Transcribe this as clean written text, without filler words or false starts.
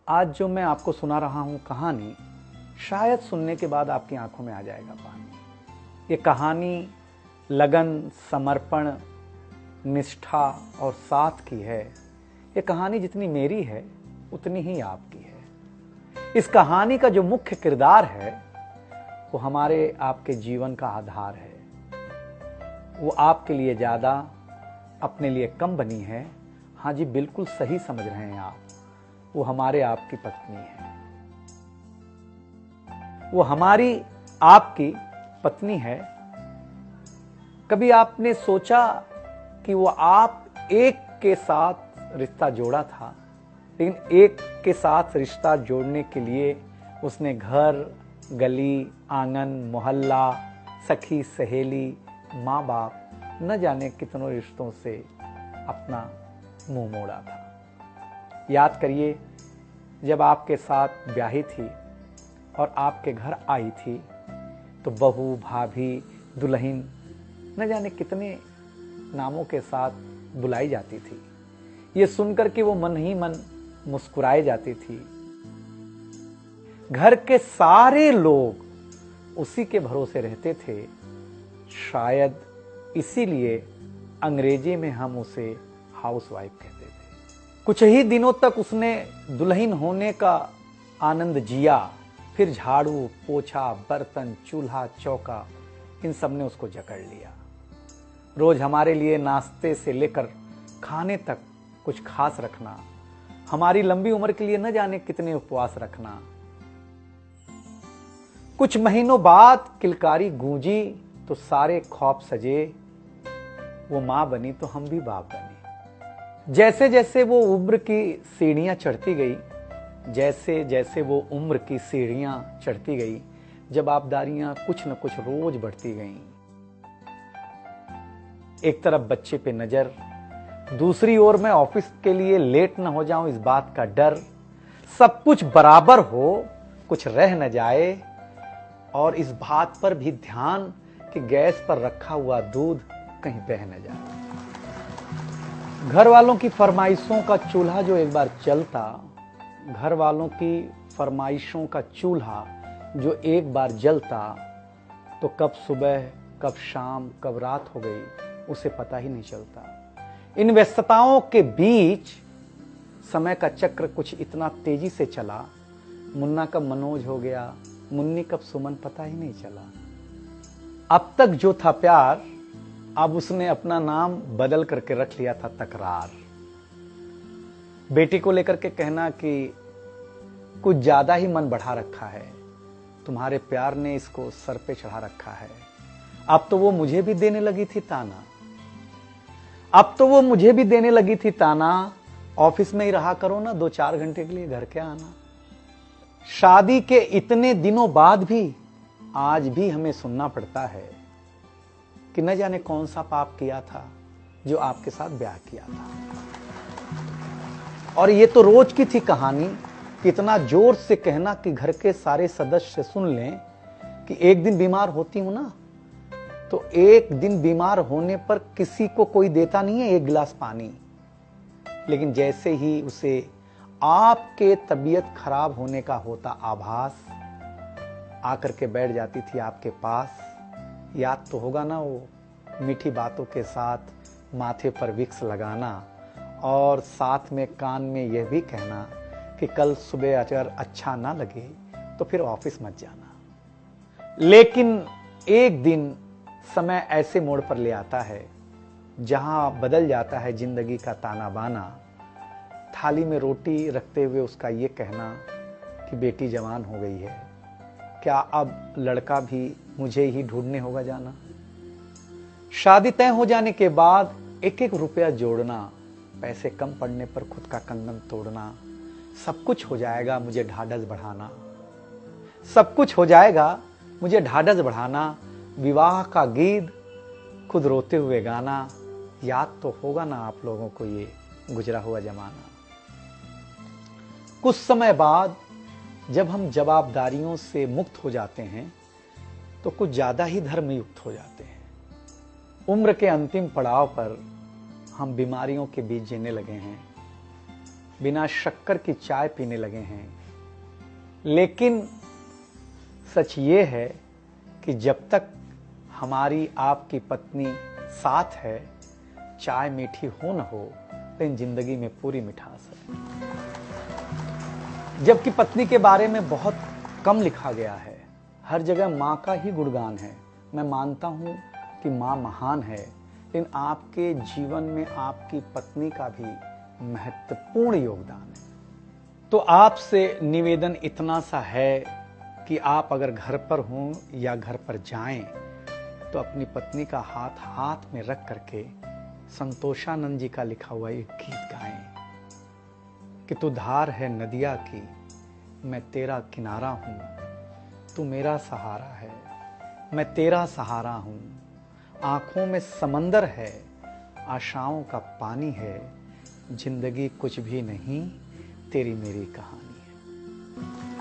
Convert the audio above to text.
आज जो मैं आपको सुना रहा हूं कहानी, शायद सुनने के बाद आपकी आंखों में आ जाएगा पानी। ये कहानी लगन, समर्पण, निष्ठा और साथ की है। ये कहानी जितनी मेरी है उतनी ही आपकी है। इस कहानी का जो मुख्य किरदार है वो हमारे आपके जीवन का आधार है। वो आपके लिए ज्यादा, अपने लिए कम बनी है। हाँ जी, बिल्कुल सही समझ रहे हैं आप। वो हमारे आपकी पत्नी है। वो हमारी आपकी पत्नी है। कभी आपने सोचा कि वो आप एक के साथ रिश्ता जोड़ा था, लेकिन एक के साथ रिश्ता जोड़ने के लिए उसने घर, गली, आंगन, मोहल्ला, सखी, सहेली, माँ बाप, न जाने कितनों रिश्तों से अपना मुंह मोड़ा था। याद करिए, जब आपके साथ ब्याही थी और आपके घर आई थी तो बहू, भाभी, दुल्हन, न जाने कितने नामों के साथ बुलाई जाती थी। ये सुनकर के वो मन ही मन मुस्कुराए जाती थी। घर के सारे लोग उसी के भरोसे रहते थे। शायद इसीलिए अंग्रेजी में हम उसे हाउसवाइफ कहते थे। कुछ ही दिनों तक उसने दुल्हन होने का आनंद जिया। फिर झाड़ू, पोछा, बर्तन, चूल्हा, चौका, इन सब ने उसको जकड़ लिया। रोज हमारे लिए नाश्ते से लेकर खाने तक कुछ खास रखना, हमारी लंबी उम्र के लिए न जाने कितने उपवास रखना। कुछ महीनों बाद किलकारी गूंजी तो सारे ख्वाब सजे। वो मां बनी तो हम भी बाप बने। जैसे जैसे वो उम्र की सीढ़ियां चढ़ती गई, जैसे जैसे वो उम्र की सीढ़ियां चढ़ती गई, जवाबदारियां कुछ न कुछ रोज बढ़ती गईं। एक तरफ बच्चे पे नजर, दूसरी ओर मैं ऑफिस के लिए लेट न हो जाऊं इस बात का डर। सब कुछ बराबर हो, कुछ रह न जाए, और इस बात पर भी ध्यान कि गैस पर रखा हुआ दूध कहीं बह न जाए। घर वालों की फरमाइशों का चूल्हा जो एक बार चलता, घर वालों की फरमाइशों का चूल्हा जो एक बार जलता, तो कब सुबह, कब शाम, कब रात हो गई उसे पता ही नहीं चलता। इन व्यस्तताओं के बीच समय का चक्र कुछ इतना तेजी से चला, मुन्ना कब मनोज हो गया, मुन्नी कब सुमन, पता ही नहीं चला। अब तक जो था प्यार, अब उसने अपना नाम बदल करके रख लिया था तकरार। बेटी को लेकर के कहना कि कुछ ज्यादा ही मन बढ़ा रखा है, तुम्हारे प्यार ने इसको सर पे चढ़ा रखा है। अब तो वो मुझे भी देने लगी थी ताना, ऑफिस में ही रहा करो ना, 2-4 घंटे के लिए घर के आना। शादी के इतने दिनों बाद भी आज भी हमें सुनना पड़ता है कि न जाने कौन सा पाप किया था जो आपके साथ ब्याह किया था। और ये तो रोज की थी कहानी। कितना जोर से कहना कि घर के सारे सदस्य सुन लें कि एक दिन बीमार होती हूं ना, तो एक दिन बीमार होने पर किसी को कोई देता नहीं है 1 गिलास पानी, लेकिन जैसे ही उसे आपके तबीयत खराब होने का होता आभास, आकर के बैठ जाती थी आपके पास। याद तो होगा ना, वो मीठी बातों के साथ माथे पर विक्स लगाना और साथ में कान में यह भी कहना कि कल सुबह अगर अच्छा ना लगे तो फिर ऑफिस मत जाना। लेकिन एक दिन समय ऐसे मोड़ पर ले आता है जहां बदल जाता है जिंदगी का ताना बाना। थाली में रोटी रखते हुए उसका ये कहना कि बेटी जवान हो गई है, क्या अब लड़का भी मुझे ही ढूंढने होगा जाना। शादी तय हो जाने के बाद 1-1 रुपया जोड़ना, पैसे कम पड़ने पर खुद का कंगन तोड़ना, सब कुछ हो जाएगा मुझे ढाढ़स बढ़ाना, सब कुछ हो जाएगा मुझे ढाढ़स बढ़ाना। विवाह का गीत खुद रोते हुए गाना। याद तो होगा ना आप लोगों को ये गुजरा हुआ जमाना। कुछ समय बाद जब हम जवाबदारियों से मुक्त हो जाते हैं तो कुछ ज्यादा ही धर्मयुक्त हो जाते हैं। उम्र के अंतिम पड़ाव पर हम बीमारियों के बीच जीने लगे हैं। बिना शक्कर की चाय पीने लगे हैं। लेकिन सच ये है कि जब तक हमारी आपकी पत्नी साथ है, चाय मीठी हो न हो, लेकिन जिंदगी में पूरी मिठास है। जबकि पत्नी के बारे में बहुत कम लिखा गया है, हर जगह माँ का ही गुणगान है। मैं मानता हूं कि माँ महान है, लेकिन आपके जीवन में आपकी पत्नी का भी महत्वपूर्ण योगदान है। तो आपसे निवेदन इतना सा है कि आप अगर घर पर हों या घर पर जाएं तो अपनी पत्नी का हाथ हाथ में रख करके संतोषानंद जी का लिखा हुआ एक गीत गाएं कि तू धार है नदिया की, मैं तेरा किनारा हूं, तू मेरा सहारा है, मैं तेरा सहारा हूं। आंखों में समंदर है, आशाओं का पानी है, जिंदगी कुछ भी नहीं, तेरी मेरी कहानी है।